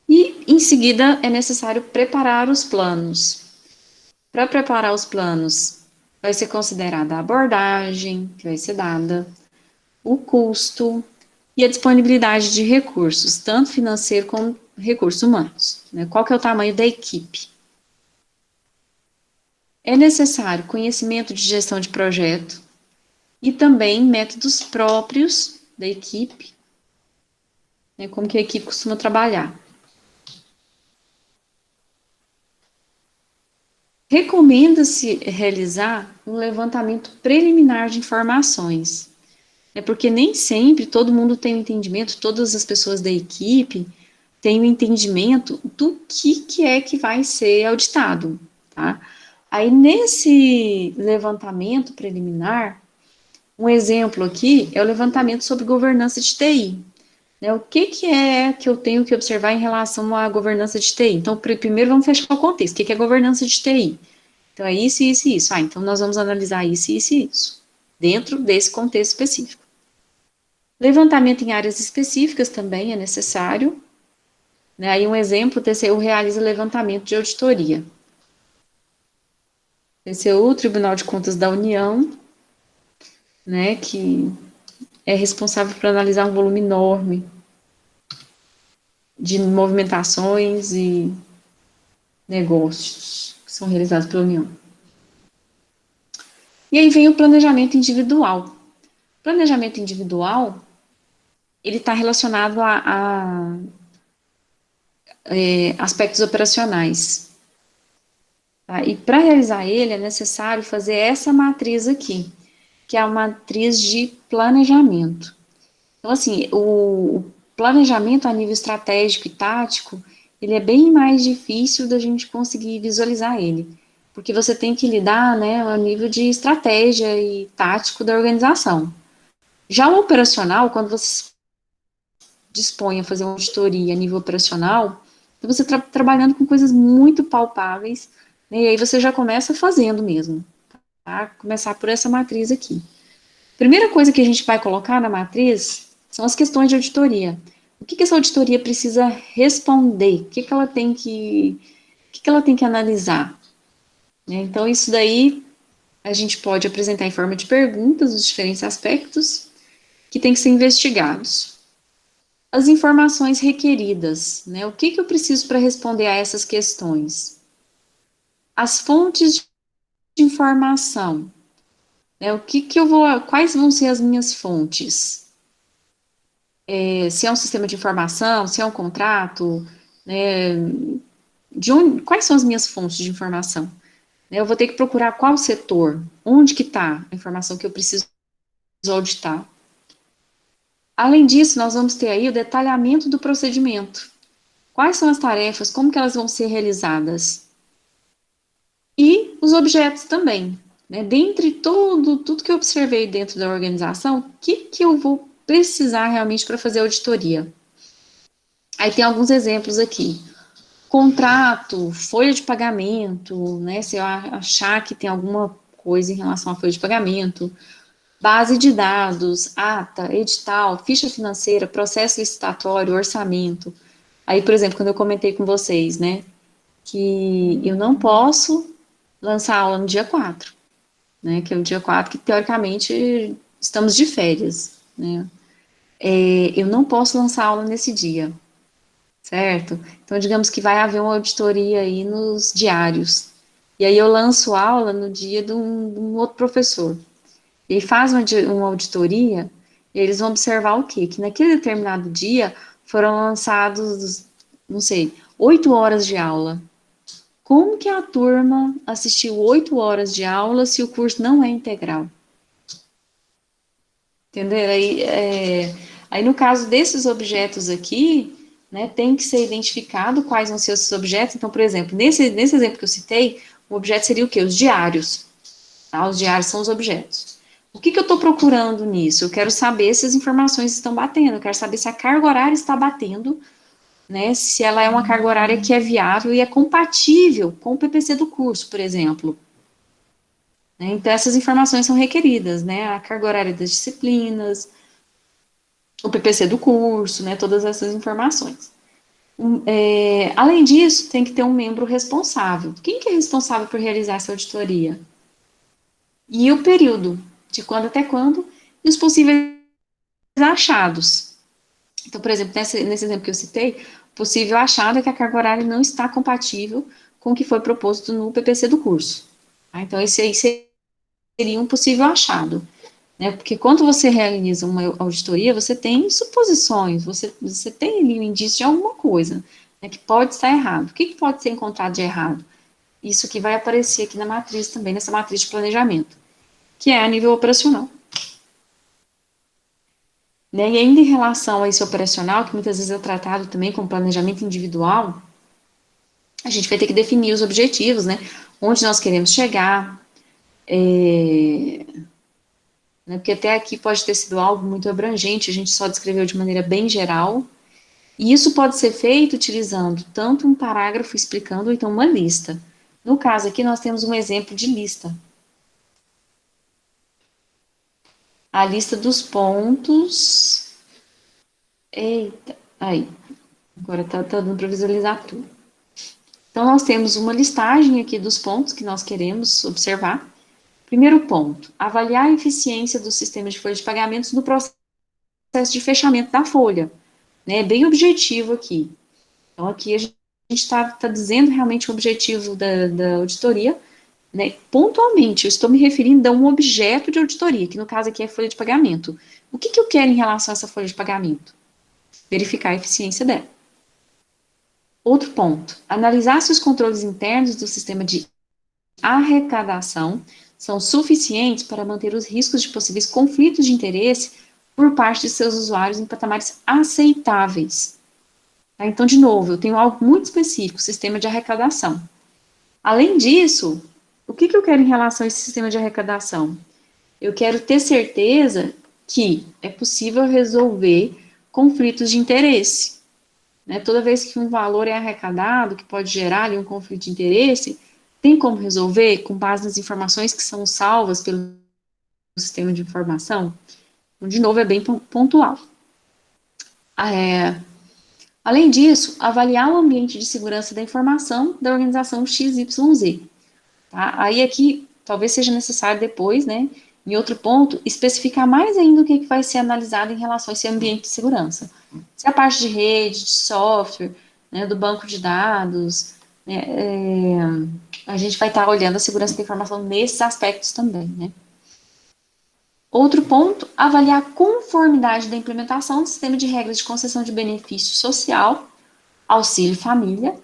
A: E, em seguida, é necessário preparar os planos. Para preparar os planos, vai ser considerada a abordagem que vai ser dada, o custo e a disponibilidade de recursos, tanto financeiro como recursos humanos. Né? Qual que é o tamanho da equipe? É necessário conhecimento de gestão de projeto e também métodos próprios da equipe, né, como que a equipe costuma trabalhar. Recomenda-se realizar um levantamento preliminar de informações, porque nem sempre todo mundo tem o entendimento, todas as pessoas da equipe têm o entendimento do que é que vai ser auditado, tá? Aí, nesse levantamento preliminar, um exemplo aqui é o levantamento sobre governança de TI. Né? O que é que eu tenho que observar em relação à governança de TI? Então, primeiro vamos fechar o contexto. O que é governança de TI? Então, é isso, isso e isso. Então nós vamos analisar isso, isso e isso, dentro desse contexto específico. Levantamento em áreas específicas também é necessário. Né? Aí um exemplo, o TCU realiza levantamento de auditoria. TCU, Tribunal de Contas da União, né, que é responsável por analisar um volume enorme de movimentações e negócios que são realizados pela União. E aí vem o planejamento individual. Planejamento individual ele está relacionado a aspectos operacionais. Tá? E para realizar ele, é necessário fazer essa matriz aqui, que é a matriz de planejamento. Então, assim, o planejamento a nível estratégico e tático, ele é bem mais difícil da gente conseguir visualizar ele, porque você tem que lidar, né, a nível de estratégia e tático da organização. Já o operacional, quando você dispõe a fazer uma auditoria a nível operacional, então você está trabalhando com coisas muito palpáveis, né, e aí você já começa fazendo mesmo, tá? Começar por essa matriz aqui. Primeira coisa que a gente vai colocar na matriz são as questões de auditoria. O que essa auditoria precisa responder? O que ela tem que analisar? Né? Então, isso daí a gente pode apresentar em forma de perguntas os diferentes aspectos que têm que ser investigados. As informações requeridas, né? O que eu preciso para responder a essas questões? As fontes de informação, né? Quais vão ser as minhas fontes? Se é um sistema de informação, se é um contrato, né? Quais são as minhas fontes de informação? Né? Eu vou ter que procurar qual setor, onde que está a informação que eu preciso auditar. Além disso, nós vamos ter aí o detalhamento do procedimento. Quais são as tarefas, como que elas vão ser realizadas? E os objetos também, né? Dentre tudo que eu observei dentro da organização, o que eu vou precisar realmente para fazer a auditoria? Aí tem alguns exemplos aqui. Contrato, folha de pagamento, né? Se eu achar que tem alguma coisa em relação à folha de pagamento, base de dados, ata, edital, ficha financeira, processo licitatório, orçamento. Aí, por exemplo, quando eu comentei com vocês, né, que eu não posso lançar aula no dia 4, né, que é o dia 4 que, teoricamente, estamos de férias, né, eu não posso lançar aula nesse dia, certo? Então, digamos que vai haver uma auditoria aí nos diários, e aí eu lanço aula no dia de um outro professor, e aí faz uma auditoria, e eles vão observar o quê? Que naquele determinado dia foram lançados, não sei, 8 horas de aula. Como que a turma assistiu 8 horas de aula se o curso não é integral? Entendeu? Aí no caso desses objetos aqui, né, tem que ser identificado quais vão ser esses objetos. Então, por exemplo, nesse exemplo que eu citei, o objeto seria o quê? Os diários. Tá? Os diários são os objetos. O que eu estou procurando nisso? Eu quero saber se as informações estão batendo, eu quero saber se a carga horária está batendo, né, se ela é uma carga horária que é viável e é compatível com o PPC do curso, por exemplo. Né, então, essas informações são requeridas, né, a carga horária das disciplinas, o PPC do curso, né, todas essas informações. Além disso, tem que ter um membro responsável. Quem que é responsável por realizar essa auditoria? E o período, de quando até quando, e os possíveis achados. Então, por exemplo, nesse exemplo que eu citei, possível achado é que a carga horária não está compatível com o que foi proposto no PPC do curso. Tá? Então, esse aí seria um possível achado. Né? Porque quando você realiza uma auditoria, você tem suposições, você tem ali um indício de alguma coisa, né, que pode estar errado. O que pode ser encontrado de errado? Isso que vai aparecer aqui na matriz também, nessa matriz de planejamento, que é a nível operacional. Né, e ainda em relação a esse operacional, que muitas vezes é tratado também como planejamento individual, a gente vai ter que definir os objetivos, né, onde nós queremos chegar, né, porque até aqui pode ter sido algo muito abrangente, a gente só descreveu de maneira bem geral, e isso pode ser feito utilizando tanto um parágrafo explicando, ou então uma lista. No caso aqui, nós temos um exemplo de lista. A lista dos pontos. Eita, aí. Agora tá dando para visualizar tudo. Então, nós temos uma listagem aqui dos pontos que nós queremos observar. Primeiro ponto, avaliar a eficiência do sistema de folha de pagamentos no processo de fechamento da folha. Né, bem objetivo aqui. Então, aqui a gente está dizendo realmente o objetivo da auditoria, né, pontualmente, eu estou me referindo a um objeto de auditoria, que no caso aqui é folha de pagamento. O que eu quero em relação a essa folha de pagamento? Verificar a eficiência dela. Outro ponto, analisar se os controles internos do sistema de arrecadação são suficientes para manter os riscos de possíveis conflitos de interesse por parte de seus usuários em patamares aceitáveis. Tá? Então, de novo, eu tenho algo muito específico, sistema de arrecadação. Além disso, o que eu quero em relação a esse sistema de arrecadação? Eu quero ter certeza que é possível resolver conflitos de interesse. Né? Toda vez que um valor é arrecadado, que pode gerar ali um conflito de interesse, tem como resolver com base nas informações que são salvas pelo sistema de informação? Então, de novo, é bem pontual. Além disso, avaliar o ambiente de segurança da informação da organização XYZ. Tá? Aí aqui, talvez seja necessário depois, né, em outro ponto, especificar mais ainda o que vai ser analisado em relação a esse ambiente de segurança. Se a parte de rede, de software, né, do banco de dados, né, a gente vai estar olhando a segurança da informação nesses aspectos também, né. Outro ponto, avaliar a conformidade da implementação do sistema de regras de concessão de benefício social, auxílio família,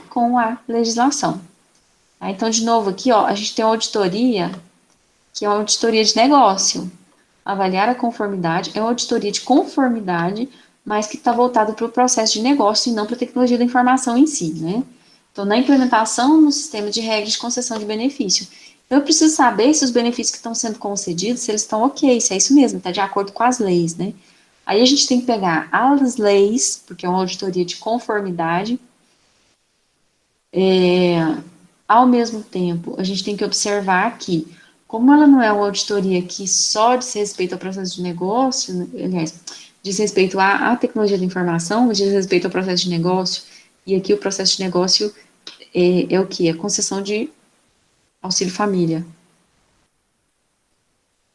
A: com a legislação. Tá? Então, de novo, aqui, ó, a gente tem uma auditoria, que é uma auditoria de negócio. Avaliar a conformidade é uma auditoria de conformidade, mas que está voltada para o processo de negócio e não para a tecnologia da informação em si, né? Então, na implementação no sistema de regras de concessão de benefício. Eu preciso saber se os benefícios que estão sendo concedidos, se eles estão ok, se é isso mesmo, está de acordo com as leis, né? Aí a gente tem que pegar as leis, porque é uma auditoria de conformidade. Ao mesmo tempo, a gente tem que observar que, como ela não é uma auditoria que só diz respeito ao processo de negócio, aliás, diz respeito à tecnologia da informação, diz respeito ao processo de negócio, e aqui o processo de negócio é o que? A concessão de auxílio família.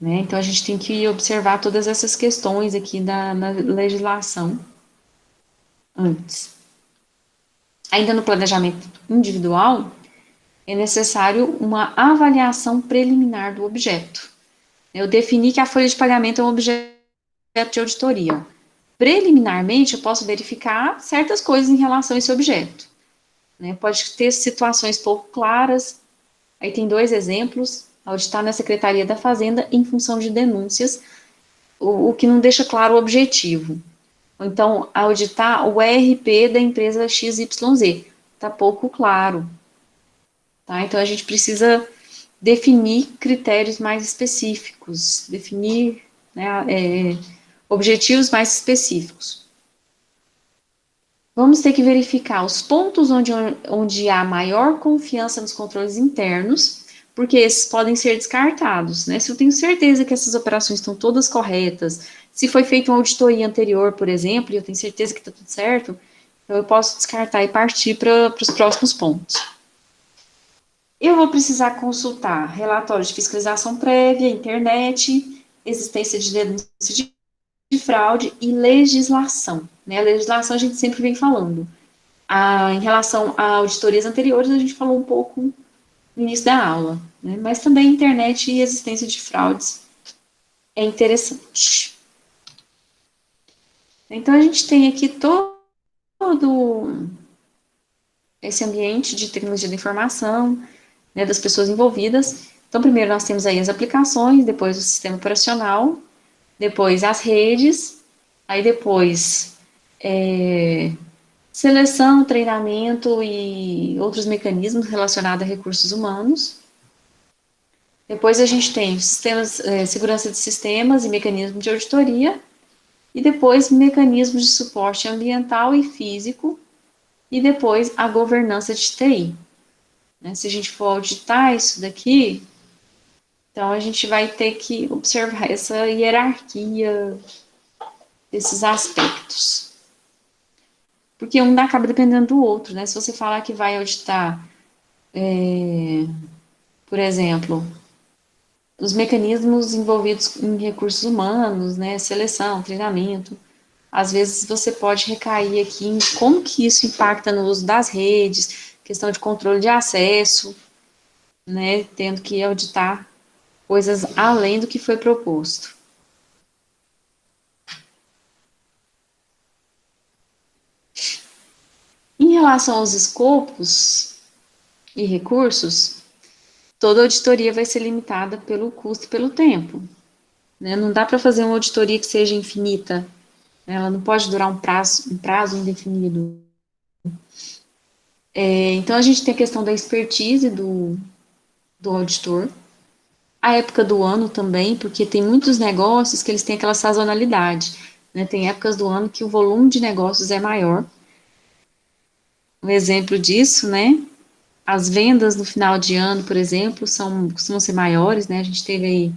A: Né? Então, a gente tem que observar todas essas questões aqui na legislação antes. Ainda no planejamento individual, é necessário uma avaliação preliminar do objeto. Eu defini que a folha de pagamento é um objeto de auditoria. Preliminarmente, eu posso verificar certas coisas em relação a esse objeto. Né? Pode ter situações pouco claras. Aí tem 2 exemplos. Auditar na Secretaria da Fazenda em função de denúncias, o que não deixa claro o objetivo. Ou então, auditar o ERP da empresa XYZ. Está pouco claro. Tá? Então, a gente precisa definir critérios mais específicos, definir, né, objetivos mais específicos. Vamos ter que verificar os pontos onde há maior confiança nos controles internos, porque esses podem ser descartados, né? Se eu tenho certeza que essas operações estão todas corretas, se foi feita uma auditoria anterior, por exemplo, e eu tenho certeza que está tudo certo, então eu posso descartar e partir para os próximos pontos. Eu vou precisar consultar relatório de fiscalização prévia, internet, existência de denúncia de fraude e legislação. Né? A legislação a gente sempre vem falando. Em relação a auditorias anteriores, a gente falou um pouco no início da aula, né? Mas também internet e existência de fraudes é interessante. Então, a gente tem aqui todo esse ambiente de tecnologia da informação, né, das pessoas envolvidas. Então, primeiro nós temos aí as aplicações, depois o sistema operacional, depois as redes, aí depois seleção, treinamento e outros mecanismos relacionados a recursos humanos. Depois a gente tem sistemas, segurança de sistemas e mecanismos de auditoria, e depois mecanismos de suporte ambiental e físico, e depois a governança de TI. Né? Se a gente for auditar isso daqui, então a gente vai ter que observar essa hierarquia desses aspectos. Porque um acaba dependendo do outro, né? Se você falar que vai auditar, por exemplo, os mecanismos envolvidos em recursos humanos, né? Seleção, treinamento, às vezes você pode recair aqui em como que isso impacta no uso das redes, questão de controle de acesso, né? Tendo que auditar coisas além do que foi proposto. relação aos escopos e recursos, toda auditoria vai ser limitada pelo custo e pelo tempo, né? Não dá para fazer uma auditoria que seja infinita, né? Ela não pode durar um prazo indefinido. Então, a gente tem a questão da expertise do auditor, a época do ano também, porque tem muitos negócios que eles têm aquela sazonalidade, né? Tem épocas do ano que o volume de negócios é maior. Um exemplo disso, né? As vendas no final de ano, por exemplo, costumam ser maiores, né? A gente teve aí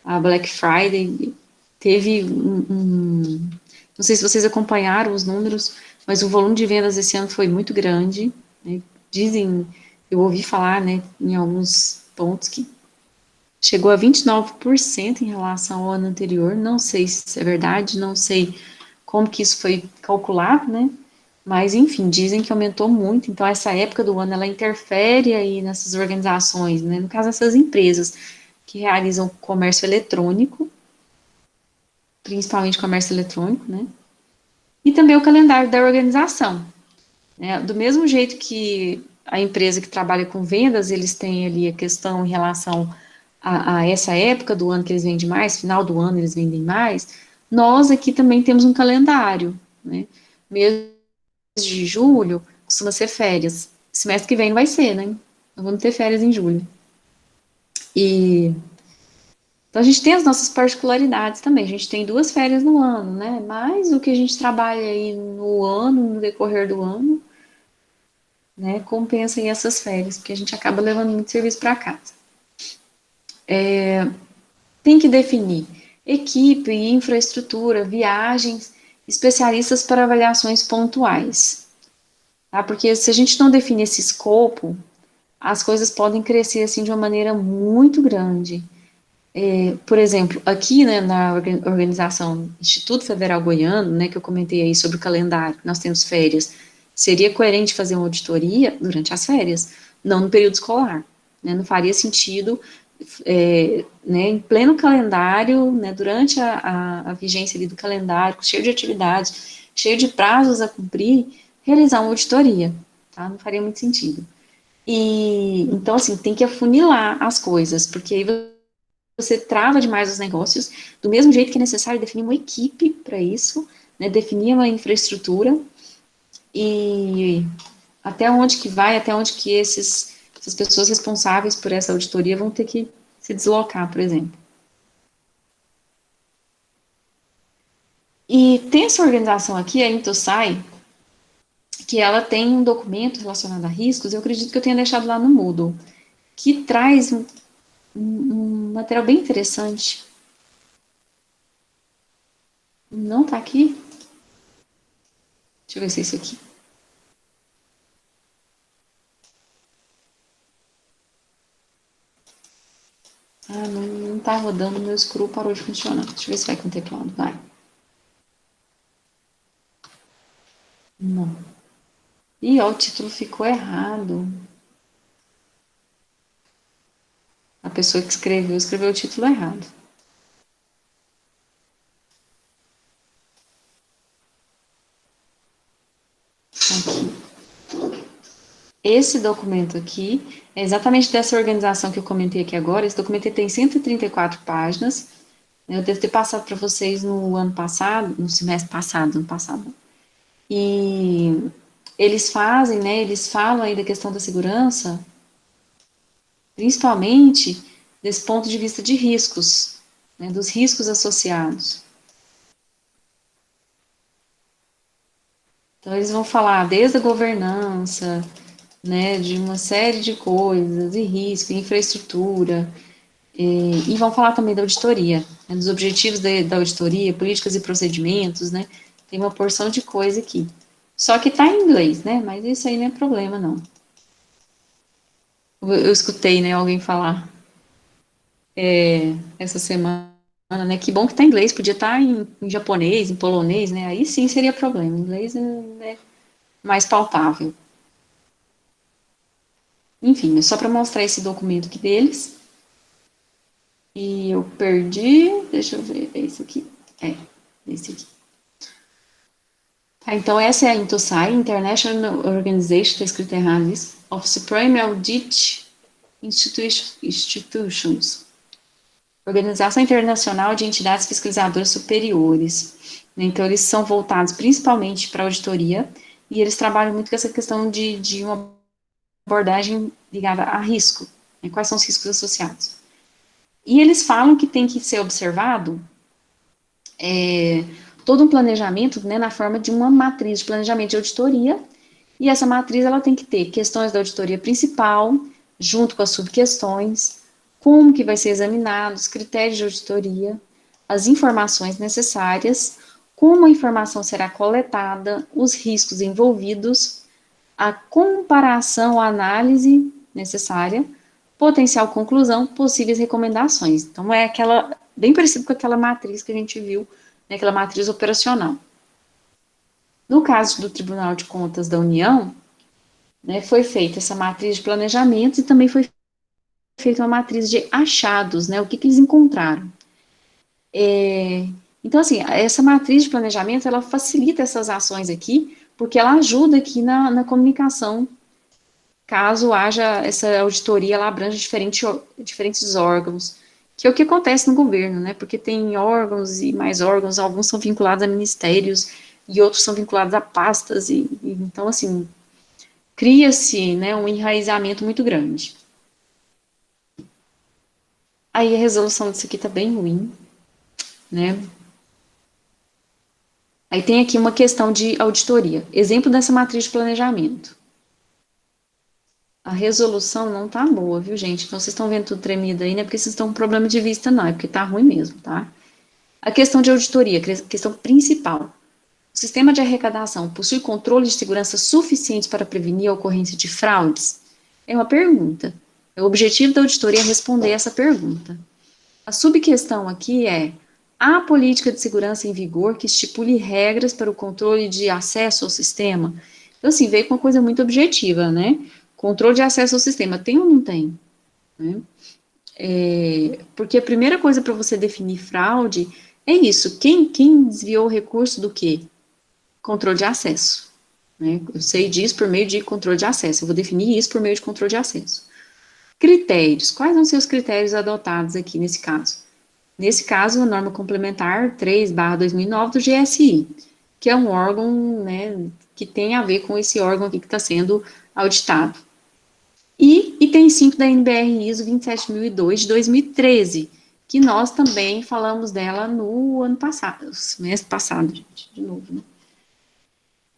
A: a Black Friday, teve não sei se vocês acompanharam os números, mas o volume de vendas esse ano foi muito grande, né? Dizem, eu ouvi falar, né, em alguns pontos que chegou a 29% em relação ao ano anterior. Não sei se isso é verdade, não sei como que isso foi calculado, né? Mas, enfim, dizem que aumentou muito. Então, essa época do ano, ela interfere aí nessas organizações, né? No caso, essas empresas que realizam comércio eletrônico, principalmente comércio eletrônico, né? E também o calendário da organização, né? Do mesmo jeito que a empresa que trabalha com vendas, eles têm ali a questão em relação a essa época do ano que eles vendem mais, final do ano eles vendem mais, nós aqui também temos um calendário, né? Mês de julho costuma ser férias. Semestre que vem não vai ser, né? Não vamos ter férias em julho. E então a gente tem as nossas particularidades também. A gente tem 2 férias no ano, né? Mas o que a gente trabalha aí no ano, no decorrer do ano, né, compensa aí essas férias, porque a gente acaba levando muito serviço para casa. Tem que definir equipe, infraestrutura, viagens, especialistas para avaliações pontuais, tá? Porque se a gente não definir esse escopo, as coisas podem crescer assim de uma maneira muito grande. Por exemplo, aqui, né, na organização Instituto Federal Goiano, né, que eu comentei aí sobre o calendário, nós temos férias, seria coerente fazer uma auditoria durante as férias, não no período escolar, né? Não faria sentido, né, em pleno calendário, né, durante a vigência ali do calendário, cheio de atividades, cheio de prazos a cumprir, realizar uma auditoria, tá? Não faria muito sentido. E então, assim, tem que afunilar as coisas, porque aí você trava demais os negócios, do mesmo jeito que é necessário definir uma equipe para isso, né, definir uma infraestrutura e até onde que vai, até onde que essas pessoas responsáveis por essa auditoria vão ter que se deslocar, por exemplo. E tem essa organização aqui, a Intosai, que ela tem um documento relacionado a riscos, eu acredito que eu tenha deixado lá no Moodle, que traz um material bem interessante. Não tá aqui? Deixa eu ver se é isso aqui. Ah, não tá rodando, meu scroll parou de funcionar. Deixa eu ver se vai com o teclado, vai. Não. Ih, ó, o título ficou errado. A pessoa que escreveu o título errado. Aqui. Esse documento aqui é exatamente dessa organização que eu comentei aqui agora. Esse documento tem 134 páginas. Eu devo ter passado para vocês no ano passado, no semestre passado, ano passado. E eles fazem, né, eles falam aí da questão da segurança, principalmente desse ponto de vista de riscos, né, dos riscos associados. Então, eles vão falar desde a governança, né, de uma série de coisas, e risco, infraestrutura, e vão falar também da auditoria, né, dos objetivos da auditoria, políticas e procedimentos, né, tem uma porção de coisa aqui. Só que está em inglês, né, mas isso aí não é problema, não. Eu escutei, né, alguém falar essa semana, né, que bom que está em inglês, podia estar em japonês, em polonês, né, aí sim seria problema, em inglês é mais palpável. Enfim, é só para mostrar esse documento aqui deles. E eu perdi, deixa eu ver, é esse aqui. É, esse aqui. Então, essa é a INTOSAI, International Organization, está escrito errado isso, of Supreme Audit Institutions, Organização Internacional de Entidades Fiscalizadoras Superiores. Então, eles são voltados principalmente para a auditoria, e eles trabalham muito com essa questão de uma abordagem ligada a risco, né, quais são os riscos associados. E eles falam que tem que ser observado todo um planejamento, né, na forma de uma matriz de planejamento de auditoria, e essa matriz ela tem que ter questões da auditoria principal, junto com as subquestões, como que vai ser examinado, os critérios de auditoria, as informações necessárias, como a informação será coletada, os riscos envolvidos, a comparação, a análise necessária, potencial conclusão, possíveis recomendações. Então, é aquela, bem parecido com aquela matriz que a gente viu, né, aquela matriz operacional. No caso do Tribunal de Contas da União, né, foi feita essa matriz de planejamento e também foi feita uma matriz de achados, né, o que eles encontraram. Então, assim, essa matriz de planejamento, ela facilita essas ações aqui, porque ela ajuda aqui na comunicação, caso haja essa auditoria, ela abrange diferentes órgãos, que é o que acontece no governo, né, porque tem órgãos e mais órgãos, alguns são vinculados a ministérios, e outros são vinculados a pastas, então, assim, cria-se, né, um enraizamento muito grande. Aí a resolução disso aqui tá bem ruim, né, aí tem aqui uma questão de auditoria, exemplo dessa matriz de planejamento. A resolução não tá boa, viu, gente? Então, vocês estão vendo tudo tremido aí, não é porque vocês estão com problema de vista, não, é porque tá ruim mesmo, tá? A questão de auditoria, questão principal. O sistema de arrecadação possui controle de segurança suficientes para prevenir a ocorrência de fraudes? É uma pergunta. O objetivo da auditoria é responder essa pergunta. A subquestão aqui é: há política de segurança em vigor que estipule regras para o controle de acesso ao sistema? Então, assim, veio com uma coisa muito objetiva, né? Controle de acesso ao sistema, tem ou não tem? Né? Porque a primeira coisa para você definir fraude é isso, quem desviou o recurso do quê? Controle de acesso. Né? Eu sei disso por meio de controle de acesso, eu vou definir isso por meio de controle de acesso. Critérios, quais vão ser os critérios adotados aqui nesse caso? Nesse caso, a norma complementar 3/2009 do GSI, que é um órgão, né, que tem a ver com esse órgão aqui que está sendo auditado. E item 5 da NBR ISO 27002 de 2013, que nós também falamos dela no ano passado, mês passado, gente, de novo, né?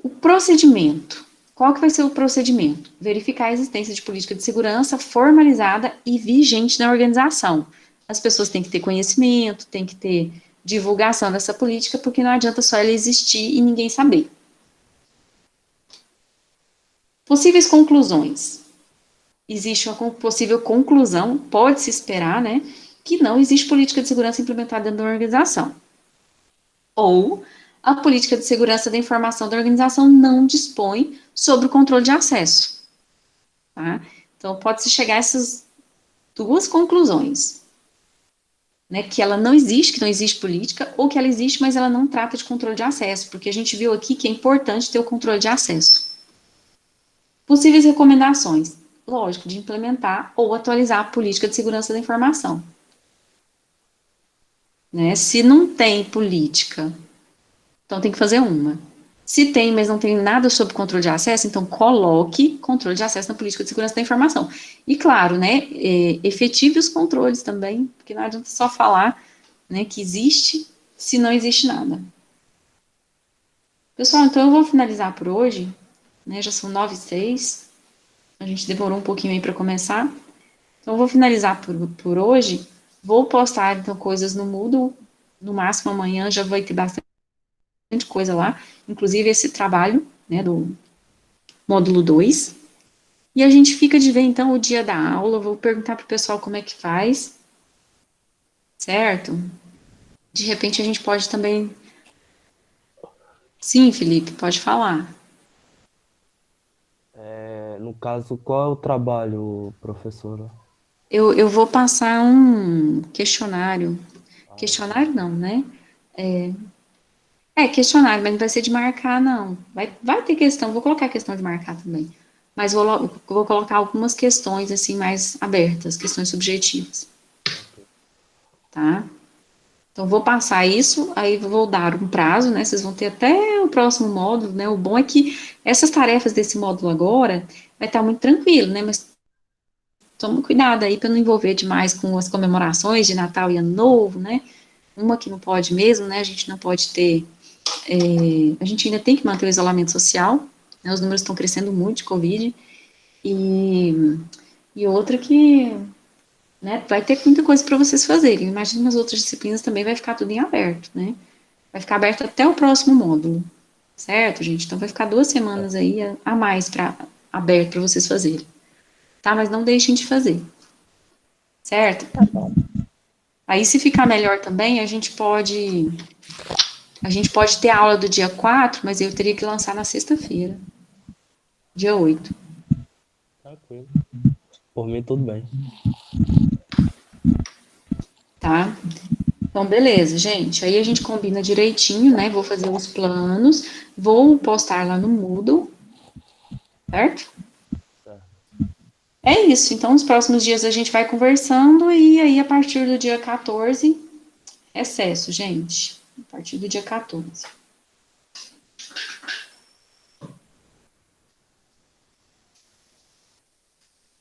A: O procedimento. Qual que vai ser o procedimento? Verificar a existência de política de segurança formalizada e vigente na organização. As pessoas têm que ter conhecimento, têm que ter divulgação dessa política, porque não adianta só ela existir e ninguém saber. Possíveis conclusões. Existe uma possível conclusão, pode-se esperar, né, que não existe política de segurança implementada dentro da organização. Ou a política de segurança da informação da organização não dispõe sobre o controle de acesso. Tá? Então, pode-se chegar a essas duas conclusões. Né, que ela não existe, que não existe política, ou que ela existe, mas ela não trata de controle de acesso, porque a gente viu aqui que é importante ter o controle de acesso. Possíveis recomendações. Lógico, de implementar ou atualizar a política de segurança da informação. Né? Se não tem política, então tem que fazer uma. Se tem, mas não tem nada sobre controle de acesso, então coloque controle de acesso na política de segurança da informação. E claro, né, efetive os controles também, porque não adianta só falar, né, que existe, se não existe nada. Pessoal, então eu vou finalizar por hoje, né, já são 9h06, a gente demorou um pouquinho aí para começar, então eu vou finalizar por hoje, vou postar então coisas no Moodle, no máximo amanhã já vai ter bastante coisa lá, inclusive esse trabalho, né, do módulo 2, e a gente fica de ver então o dia da aula, vou perguntar para o pessoal como é que faz, certo? De repente a gente pode também... Sim, Felipe, pode falar.
B: No caso, qual é o trabalho, professora?
A: Eu vou passar um questionário não, né? Questionário, mas não vai ser de marcar, não. Vai ter questão, vou colocar a questão de marcar também. Mas vou colocar algumas questões, assim, mais abertas, questões subjetivas. Tá? Então, vou passar isso, aí vou dar um prazo, né? Vocês vão ter até o próximo módulo, né? O bom é que essas tarefas desse módulo agora vai estar muito tranquilo, né? Mas toma cuidado aí para não envolver demais com as comemorações de Natal e Ano Novo, né? Uma que não pode mesmo, né? A gente não pode ter. A gente ainda tem que manter o isolamento social, né? Os números estão crescendo muito de Covid. E outra que, né, vai ter muita coisa para vocês fazerem. Imagino nas outras disciplinas também vai ficar tudo em aberto, né? Vai ficar aberto até o próximo módulo, certo, gente? Então vai ficar 2 semanas aí a mais aberto para vocês fazerem. Tá? Mas não deixem de fazer. Certo?
D: Tá bom.
A: Aí, se ficar melhor também, a gente pode ter a aula do dia 4, mas eu teria que lançar na sexta-feira, dia 8.
B: Tranquilo. Por mim, tudo bem.
A: Tá? Então, beleza, gente. Aí a gente combina direitinho, né? Vou fazer os planos, vou postar lá no Moodle, certo?
B: Certo.
A: É isso. Então, nos próximos dias a gente vai conversando e aí, a partir do dia 14, recesso, gente. A partir do dia 14.